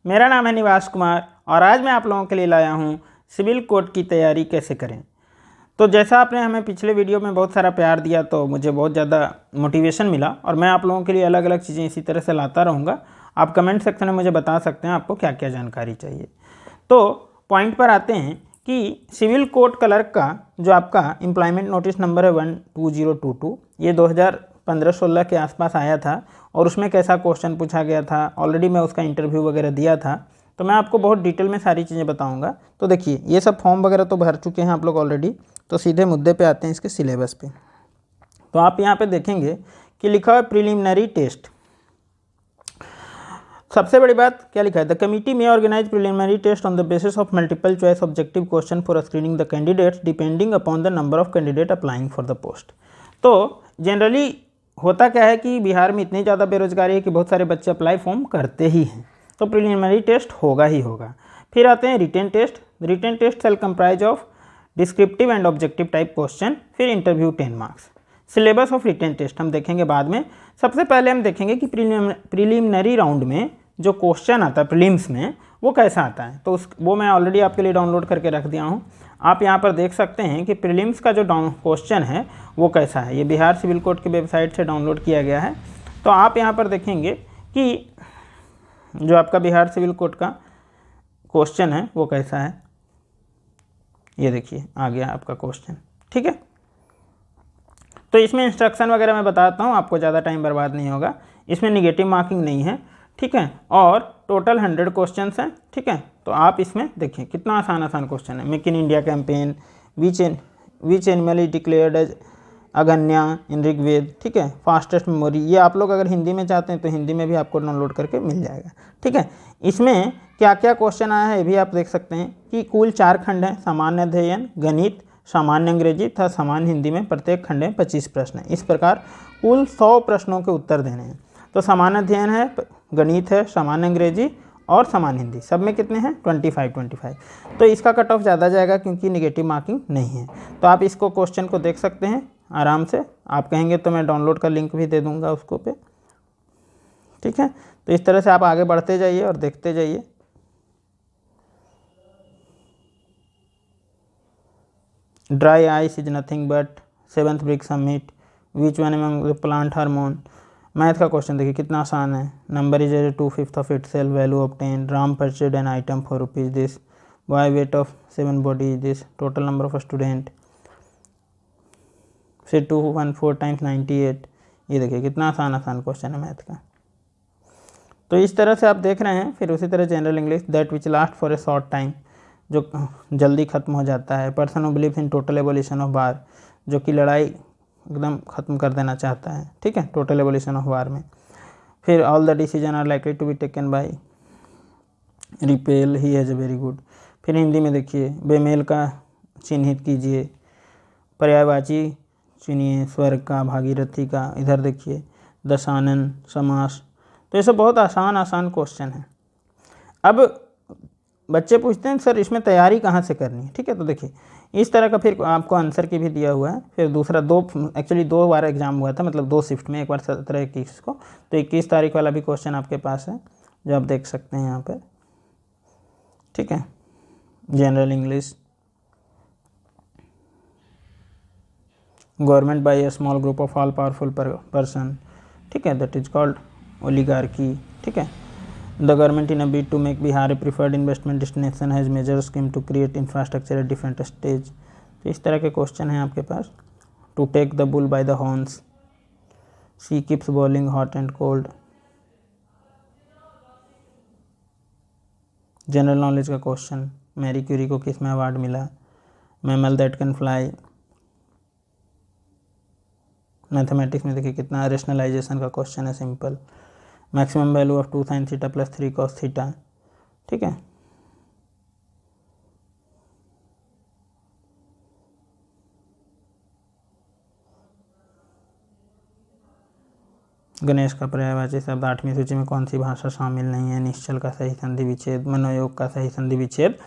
मेरा नाम है निवास कुमार और आज मैं आप लोगों के लिए लाया हूँ सिविल कोड की तैयारी कैसे करें। तो जैसा आपने हमें पिछले वीडियो में बहुत सारा प्यार दिया तो मुझे बहुत ज़्यादा मोटिवेशन मिला और मैं आप लोगों के लिए अलग अलग चीज़ें इसी तरह से लाता रहूँगा। आप कमेंट सेक्शन में मुझे बता सकते हैं आपको क्या क्या जानकारी चाहिए। तो पॉइंट पर आते हैं कि सिविल कोड क्लर्क का जो आपका एम्प्लॉयमेंट नोटिस नंबर है 12022, ये 2015-16 के आसपास आया था और उसमें कैसा क्वेश्चन पूछा गया था, ऑलरेडी मैं उसका इंटरव्यू वगैरह दिया था, तो मैं आपको बहुत डिटेल में सारी चीज़ें बताऊंगा। तो देखिए ये सब फॉर्म वगैरह तो भर चुके हैं आप लोग ऑलरेडी, तो सीधे मुद्दे पे आते हैं इसके सिलेबस पे। तो आप यहाँ पे देखेंगे कि लिखा हुआ प्रिलिमिनरी टेस्ट। सबसे बड़ी बात क्या लिखा है, द कमिटी में organise preliminary test on the basis of multiple choice objective question for screening the candidates depending upon the number of candidate applying for the post. तो जनरली होता क्या है कि बिहार में इतनी ज़्यादा बेरोजगारी है कि बहुत सारे बच्चे अप्लाई फॉर्म करते ही हैं, तो प्रिलिमिनरी टेस्ट होगा ही होगा। फिर आते हैं written test. Written test shall comprise of descriptive and objective type question, फिर interview 10 marks. Syllabus of written test हम देखेंगे बाद में। सबसे पहले हम देखेंगे कि प्रिलिमिनरी राउंड में जो क्वेश्चन आता है प्रीलिम्स में वो कैसा आता है। तो वो मैं ऑलरेडी आपके लिए डाउनलोड करके रख दिया हूँ। आप यहाँ पर देख सकते हैं कि प्रीलिम्स का जो क्वेश्चन है वो कैसा है। ये बिहार सिविल कोड की वेबसाइट से डाउनलोड किया गया है। तो आप यहाँ पर देखेंगे कि जो आपका बिहार सिविल कोड का क्वेश्चन है वो कैसा है। ये देखिए आ गया आपका क्वेश्चन, ठीक है। तो इसमें इंस्ट्रक्शन वगैरह मैं बताता हूँ, आपको ज़्यादा टाइम बर्बाद नहीं होगा। इसमें निगेटिव मार्किंग नहीं है, ठीक है, और टोटल 100 क्वेश्चन हैं, ठीक है। तो आप इसमें देखिए कितना आसान आसान क्वेश्चन है। Make in India campaign, which animal is declared as अगन्या इन ऋग्वेद, ठीक है। फास्टेस्ट मेमोरी, ये आप लोग अगर हिंदी में चाहते हैं तो हिंदी में भी आपको डाउनलोड करके मिल जाएगा, ठीक है। इसमें क्या क्या क्वेश्चन आया है ये भी आप देख सकते हैं कि कुल 4 खंड हैं, सामान्य अध्ययन, गणित, सामान्य अंग्रेजी तथा सामान्य हिंदी में प्रत्येक खंड में 25 प्रश्न हैं। इस प्रकार कुल 100 प्रश्नों के उत्तर देने हैं। तो सामान्य अध्ययन है, गणित है, सामान्य अंग्रेजी और सामान्य हिंदी, सब में कितने हैं 25। तो इसका कट ऑफ ज़्यादा जाएगा क्योंकि निगेटिव मार्किंग नहीं है। तो आप इसको क्वेश्चन को देख सकते हैं आराम से। आप कहेंगे तो मैं डाउनलोड का लिंक भी दे दूंगा उसको पे, ठीक है। तो इस तरह से आप आगे बढ़ते जाइए और देखते जाइए। Dry ice is nothing but 7th brick summit, which one among the plant hormone. Math का क्वेश्चन देखिए कितना आसान है। Number is 2/5 of itself, value obtain, Ram purchased an item for rupees this, y weight of 7 body is this, total number of student, फिर 214 times 98। ये देखिए कितना आसान आसान क्वेश्चन है मैथ का। तो इस तरह से आप देख रहे हैं। फिर उसी तरह general English, that which last for a short time, जो जल्दी खत्म हो जाता है। Person who believes in total abolition of war, जो कि लड़ाई एकदम ख़त्म कर देना चाहता है, ठीक है, टोटल एबोलिशन ऑफ वार में। फिर all the decision are likely to be taken by repel, he has a very good. फिर हिंदी में देखिए, बेमेल का चिन्हित कीजिए, पर्यायवाची चुनिए, स्वर्ग का, भागीरथी का। इधर देखिए दशानन, समास। तो ये सब बहुत आसान आसान क्वेश्चन है। अब बच्चे पूछते हैं सर इसमें तैयारी कहाँ से करनी है, ठीक है। तो देखिए इस तरह का फिर आपको आंसर की भी दिया हुआ है। फिर दूसरा एक्चुअली 2 बार एग्जाम हुआ था, मतलब 2 शिफ्ट में, एक बार 17-21 को। तो 21 तारीख वाला भी क्वेश्चन आपके पास है जो आप देख सकते हैं यहाँ पर, ठीक है। General English, government by a small group of all powerful person, ठीक है, दैट इज कॉल्ड ओलिगार्की, ठीक है। The government in a bid to make Bihar a preferred investment destination has major scheme to create infrastructure at different stage. तो इस तरह के question हैं आपके पास। To take the bull by the horns, she keeps boiling hot and cold. General knowledge का question, Marie Curie को किस में अवार्ड मिला, mammal that can fly. Mathematics में देखिए कितना रेशनलाइजेशन का क्वेश्चन है, simple. Maximum value of 2 sin theta plus 3 cos theta, ठीक है। गणेश का पर्यायवाची शब्द 8वीं सूची में कौन सी भाषा शामिल नहीं है, निश्चल का सही संधि विच्छेद, मनोयोग का सही संधि विच्छेद,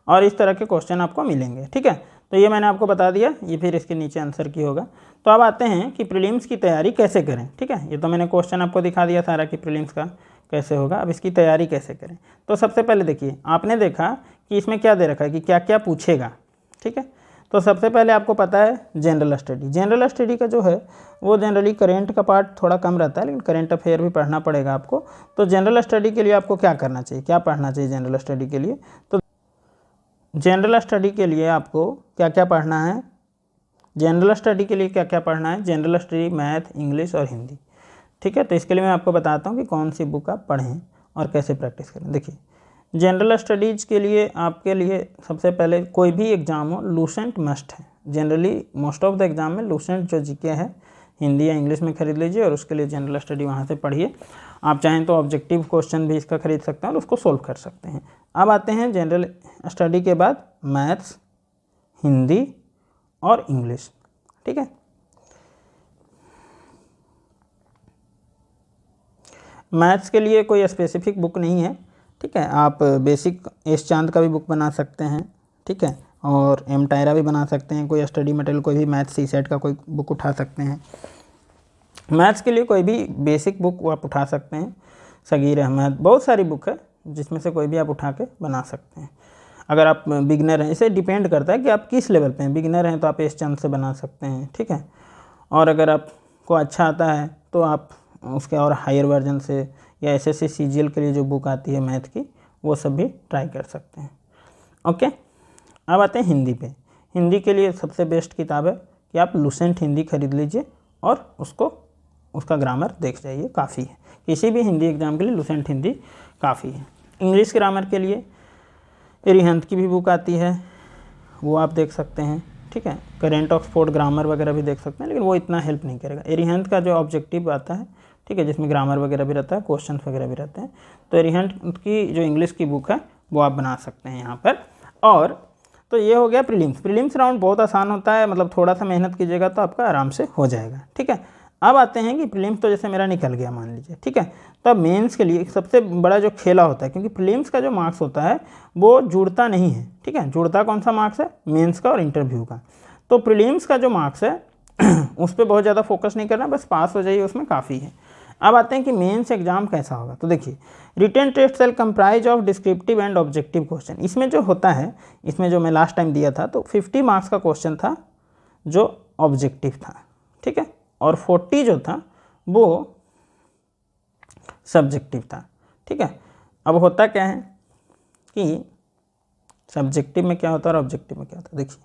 और इस तरह के क्वेश्चन आपको मिलेंगे, ठीक है। तो ये मैंने आपको बता दिया, ये फिर इसके नीचे आंसर की होगा। तो अब आते हैं कि प्रीलिम्स की तैयारी कैसे करें, ठीक है। ये तो मैंने क्वेश्चन आपको दिखा दिया सारा कि प्रीलिम्स का कैसे होगा, अब इसकी तैयारी कैसे करें। तो सबसे पहले देखिए, आपने देखा कि इसमें क्या दे रखा है कि क्या क्या पूछेगा, ठीक है। तो सबसे पहले आपको पता है जनरल स्टडी। जनरल स्टडी का जो है वो जनरली करेंट का पार्ट थोड़ा कम रहता है, लेकिन करेंट अफेयर भी पढ़ना पड़ेगा आपको। तो जनरल स्टडी के लिए आपको क्या करना चाहिए, क्या पढ़ना चाहिए जनरल स्टडी के लिए। तो जनरल स्टडी के लिए आपको क्या क्या पढ़ना है, जनरल स्टडी के लिए क्या क्या पढ़ना है, जनरल स्टडी मैथ, इंग्लिश और हिंदी, ठीक है। तो इसके लिए मैं आपको बताता हूँ कि कौन सी बुक आप पढ़ें और कैसे प्रैक्टिस करें। देखिए, जनरल स्टडीज़ के लिए आपके लिए सबसे पहले कोई भी एग्ज़ाम हो, लूसेंट मस्ट है। Generally most of the exam में लूसेंट जो जीके है हिंदी या इंग्लिश में खरीद लीजिए और उसके लिए जनरल स्टडी वहाँ से पढ़िए। आप चाहें तो ऑब्जेक्टिव क्वेश्चन भी इसका खरीद सकते हैं और उसको सोल्व कर सकते हैं। अब आते हैं जनरल स्टडी के बाद मैथ्स, हिंदी और इंग्लिश, ठीक है। मैथ्स के लिए कोई स्पेसिफिक बुक नहीं है, ठीक है। आप बेसिक एस चांद का भी बुक बना सकते हैं, ठीक है, और एम टायरा भी बना सकते हैं। कोई स्टडी मटेरियल कोई भी मैथ्स सी सेट का कोई बुक उठा सकते हैं। मैथ्स के लिए कोई भी बेसिक बुक आप उठा सकते हैं, सगीर अहमद, बहुत सारी बुक है जिसमें से कोई भी आप उठा के बना सकते हैं। अगर आप बिगनर हैं, इसे डिपेंड करता है कि आप किस लेवल पे हैं। बिगनर हैं तो आप एस चांद से बना सकते हैं, ठीक है। और अगर आपको अच्छा आता है तो आप उसके और हायर वर्जन से या एसएससी सीजीएल के लिए जो बुक आती है मैथ की, वो सब भी ट्राई कर सकते हैं। ओके, अब आते हैं हिंदी पे। हिंदी के लिए सबसे बेस्ट किताब है कि आप लूसेंट हिंदी खरीद लीजिए और उसका ग्रामर देख जाइए, काफ़ी है। किसी भी हिंदी एग्ज़ाम के लिए लूसेंट हिंदी काफ़ी है। इंग्लिश ग्रामर के लिए एरिहंत की भी बुक आती है, वो आप देख सकते हैं, ठीक है। करेंट ऑक्सफोर्ड ग्रामर वगैरह भी देख सकते हैं, लेकिन वो इतना हेल्प नहीं करेगा। एरिहंत का जो ऑब्जेक्टिव आता है, ठीक है, जिसमें ग्रामर वगैरह भी रहता है, क्वेश्चन वगैरह भी रहते हैं, तो एरिहंत की जो इंग्लिश की बुक है वो आप बना सकते हैं यहाँ पर। और तो ये हो गया प्रीलिम्स। प्रीलिम्स राउंड बहुत आसान होता है, मतलब थोड़ा सा मेहनत कीजिएगा तो आपका आराम से हो जाएगा, ठीक है। अब आते हैं कि प्रीलिम्स तो जैसे मेरा निकल गया मान लीजिए, ठीक है। तो अब मेंस के लिए सबसे बड़ा जो खेला होता है, क्योंकि प्रीलिम्स का जो मार्क्स होता है वो जुड़ता नहीं है, ठीक है। जुड़ता कौन सा मार्क्स है, मेंस का और इंटरव्यू का। तो प्रीलिम्स का जो मार्क्स है उस पर बहुत ज़्यादा फोकस नहीं करना, बस पास हो जाइए उसमें काफ़ी है। अब आते हैं कि मेंस एग्जाम कैसा होगा। तो देखिए, written test shall comprise of descriptive and objective question. इसमें जो होता है, इसमें जो मैं लास्ट टाइम दिया था तो 50 मार्क्स का क्वेश्चन था जो ऑब्जेक्टिव था, ठीक है, और 40 जो था वो सब्जेक्टिव था, ठीक है। अब होता क्या है कि सब्जेक्टिव में क्या होता है और ऑब्जेक्टिव में क्या होता है। देखिए,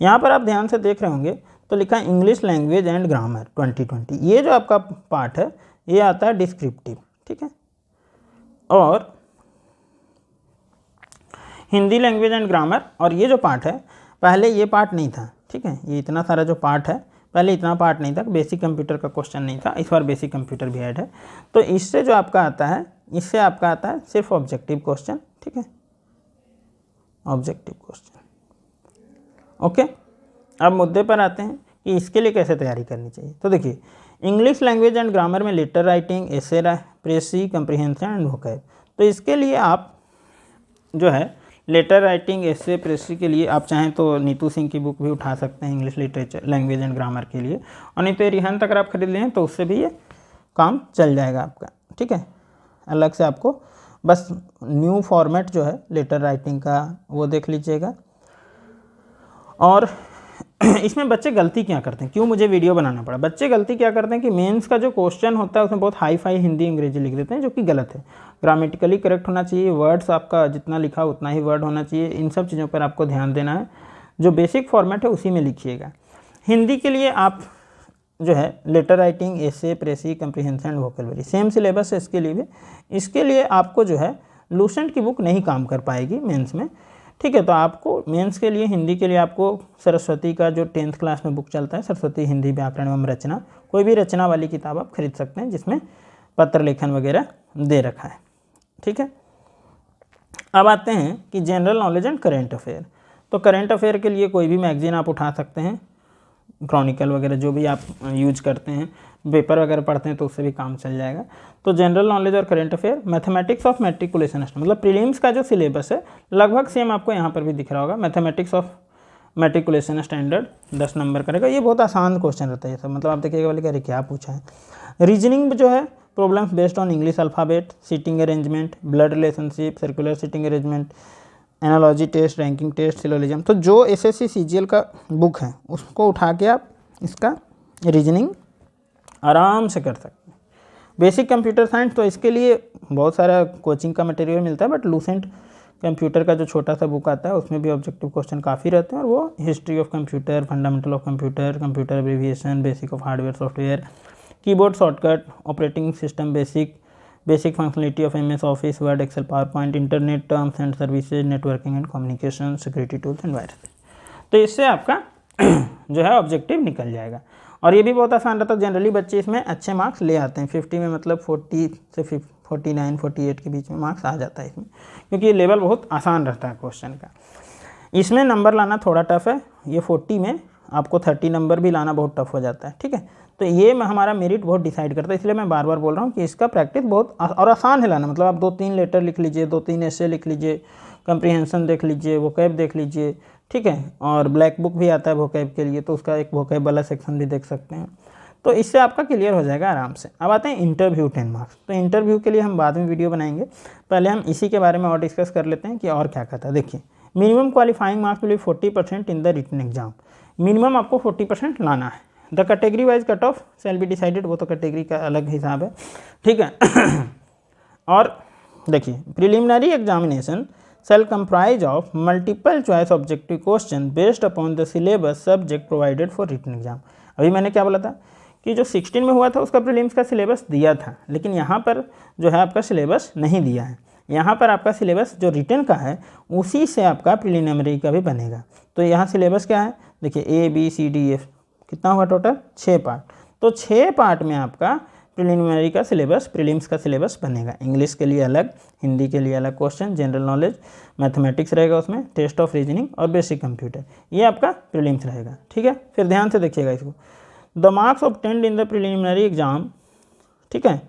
यहाँ पर आप ध्यान से देख रहे होंगे तो लिखा है इंग्लिश लैंग्वेज एंड ग्रामर 2020। ये जो आपका पार्ट है ये आता है डिस्क्रिप्टिव, ठीक है। और हिंदी लैंग्वेज एंड ग्रामर, और ये जो पार्ट है पहले ये पार्ट नहीं था, ठीक है। ये इतना सारा जो पार्ट है, पहले इतना पार्ट नहीं था, बेसिक कंप्यूटर का क्वेश्चन नहीं था, इस बार बेसिक कंप्यूटर भी ऐड है। तो इससे जो आपका आता है, इससे आपका आता है सिर्फ ऑब्जेक्टिव क्वेश्चन, ठीक है, ऑब्जेक्टिव क्वेश्चन। ओके, अब मुद्दे पर आते हैं कि इसके लिए कैसे तैयारी करनी चाहिए। तो देखिए, इंग्लिश लैंग्वेज एंड ग्रामर में letter writing, essay, precis, comprehension and vocab. तो इसके लिए आप जो है लेटर राइटिंग, एसे, प्रेसी के लिए आप चाहें तो नीतू सिंह की बुक भी उठा सकते हैं English literature language and grammar के लिए, और नहीं तो एरिहंत अगर आप खरीद लें तो उससे भी ये काम चल जाएगा आपका, ठीक है। अलग से आपको बस न्यू फॉर्मेट जो है लेटर राइटिंग का वो देख लीजिएगा। और इसमें बच्चे गलती क्या करते हैं, क्यों मुझे वीडियो बनाना पड़ा, बच्चे गलती क्या करते हैं कि मेंस का जो क्वेश्चन होता है उसमें बहुत हाई फाई हिंदी अंग्रेजी लिख देते हैं, जो कि गलत है। ग्रामेटिकली करेक्ट होना चाहिए, वर्ड्स आपका जितना लिखा उतना ही वर्ड होना चाहिए, इन सब चीज़ों पर आपको ध्यान देना है। जो बेसिक फॉर्मेट है उसी में लिखिएगा। हिंदी के लिए आप जो है letter writing, essay, precis, comprehension and vocabulary same syllabus है इसके लिए भी। इसके लिए आपको जो है लूसेंट की बुक नहीं काम कर पाएगी मेंस में, ठीक है। तो आपको मेंस के लिए हिंदी के लिए आपको सरस्वती का जो 10th क्लास में बुक चलता है, सरस्वती हिंदी व्याकरण एवं रचना, कोई भी रचना वाली किताब आप खरीद सकते हैं जिसमें पत्र लेखन वगैरह दे रखा है, ठीक है। अब आते हैं कि general knowledge and current affair. तो करेंट अफेयर के लिए कोई भी मैगजीन आप उठा सकते हैं, क्रॉनिकल वगैरह जो भी आप यूज करते हैं, पेपर वगैरह पढ़ते हैं तो उससे भी काम चल जाएगा। तो जनरल नॉलेज और current affair, mathematics of matriculation standard, मतलब प्रीलिम्स का जो सिलेबस है लगभग सेम आपको यहाँ पर भी दिख रहा होगा। Mathematics of matriculation standard 10 number करेगा, ये बहुत आसान क्वेश्चन रहता है ये सब, मतलब आप देखिएगा बोले अरे क्या पूछा है। रीजनिंग जो है problems based on English alphabet, seating arrangement, blood relationship, circular seating arrangement, analogy test, ranking test, syllogism. तो जो एसएससी सीजीएल का बुक है उसको उठा के आप इसका रीजनिंग आराम से कर सकते हैं। बेसिक कंप्यूटर साइंस तो इसके लिए बहुत सारा कोचिंग का मटेरियल मिलता है, बट लूसेंट कंप्यूटर का जो छोटा सा बुक आता है उसमें भी ऑब्जेक्टिव क्वेश्चन काफ़ी रहते हैं, और वो history of computer, fundamental of computer, computer abbreviation, basic of hardware software, keyboard shortcut, operating system basic, basic functionality of MS Office, Word, Excel, PowerPoint, internet terms and services, networking and communication, security tools and virus. तो इससे आपका जो है objective निकल जाएगा। और ये भी बहुत आसान रहता है, जनरली बच्चे इसमें अच्छे मार्क्स ले आते हैं। 50 में मतलब 40 से 49 48 के बीच में मार्क्स आ जाता है इसमें, क्योंकि ये लेवल बहुत आसान रहता है क्वेश्चन का। इसमें नंबर लाना थोड़ा टफ है, ये 40 में आपको 30 नंबर भी लाना बहुत टफ हो जाता है, ठीक है। तो ये हमारा मेरिट बहुत डिसाइड करता है, इसलिए मैं बार बार बोल रहा हूँ कि इसका प्रैक्टिस बहुत और आसान है लाना। मतलब आप 2-3 लेटर लिख लीजिए, 2-3 ऐसे लिख लीजिए, कंप्रीहेंशन देख लीजिए, वोकैब देख लीजिए, ठीक है। और ब्लैक बुक भी आता है वोकैब के लिए, तो उसका एक वोकैब वाला सेक्शन भी देख सकते हैं। तो इससे आपका क्लियर हो जाएगा आराम से। अब आते हैं इंटरव्यू 10 मार्क्स। तो इंटरव्यू के लिए हम बाद में वीडियो बनाएंगे, पहले हम इसी के बारे में और डिस्कस कर लेते हैं कि और क्या कहता है। देखिए, minimum qualifying marks will be 40% in the written exam. Minimum आपको 40% लाना है। The category wise cut off shall be decided, वो तो कैटेगरी का अलग हिसाब है, ठीक है। और देखिए, preliminary examination shall comprise of multiple choice objective question based upon the syllabus subject provided for written exam। अभी मैंने क्या बोला था कि जो 16 में हुआ था उसका प्रीलिम्स का सिलेबस दिया था, लेकिन यहाँ पर जो है आपका सिलेबस नहीं दिया है। यहाँ पर आपका सिलेबस जो रिटन का है उसी से आपका प्रीलिमिनरी का भी बनेगा। तो यहाँ सिलेबस क्या है, देखिए ABCDF कितना हुआ टोटल 6 पार्ट। तो 6 पार्ट में आपका प्रीलिमिनरी का सिलेबस, प्रीलिम्स का सिलेबस बनेगा। इंग्लिश के लिए अलग, हिंदी के लिए अलग क्वेश्चन, जनरल नॉलेज, मैथमेटिक्स रहेगा उसमें, टेस्ट ऑफ रीजनिंग और बेसिक कंप्यूटर, ये आपका प्रीलिम्स रहेगा, ठीक है। फिर ध्यान से देखिएगा इसको, the marks obtained in the preliminary exam, ठीक है,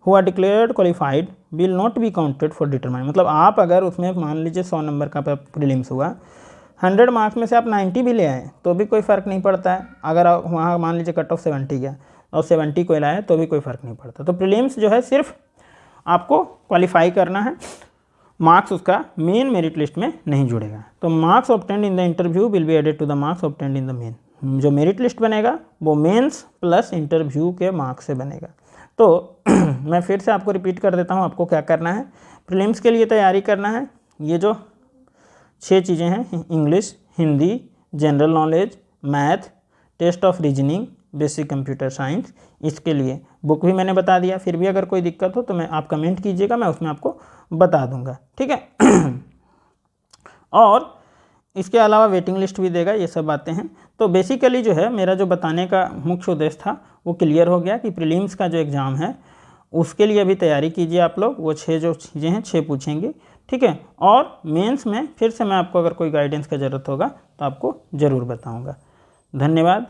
who are declared qualified will not be counted for determine. मतलब आप अगर उसमें मान लीजिए 100 नंबर का प्रीलिम्स हुआ, 100 मार्क्स में से आप 90 भी ले आए तो भी कोई फ़र्क नहीं पड़ता है। अगर आप वहाँ मान लीजिए कट ऑफ 70 गया और 70 कोई लाए तो भी कोई फ़र्क नहीं पड़ता। तो प्रीलिम्स जो है सिर्फ आपको क्वालिफाई करना है, मार्क्स उसका मेन मेरिट लिस्ट में नहीं जुड़ेगा। तो marks obtained in the interview will be added to the marks obtained in the main. जो मेरिट लिस्ट बनेगा वो मेंस प्लस इंटरव्यू के मार्क्स से बनेगा। तो मैं फिर से आपको रिपीट कर देता हूँ, आपको क्या करना है। प्रीलिम्स के लिए तैयारी करना है, ये जो 6 चीज़ें हैं, English, Hindi, general knowledge, math, test of reasoning, basic computer science, इसके लिए बुक भी मैंने बता दिया। फिर भी अगर कोई दिक्कत हो तो मैं आप कमेंट कीजिएगा, मैं उसमें आपको बता दूंगा, ठीक है। और इसके अलावा वेटिंग लिस्ट भी देगा, ये सब बातें हैं। तो बेसिकली जो है मेरा जो बताने का मुख्य उद्देश्य था वो क्लियर हो गया कि प्रीलिम्स का जो एग्ज़ाम है उसके लिए अभी तैयारी कीजिए आप लोग। वो 6 जो चीज़ें हैं 6 पूछेंगे, ठीक है। और मेंस में फिर से मैं आपको अगर कोई गाइडेंस का ज़रूरत होगा तो आपको ज़रूर बताऊँगा। धन्यवाद।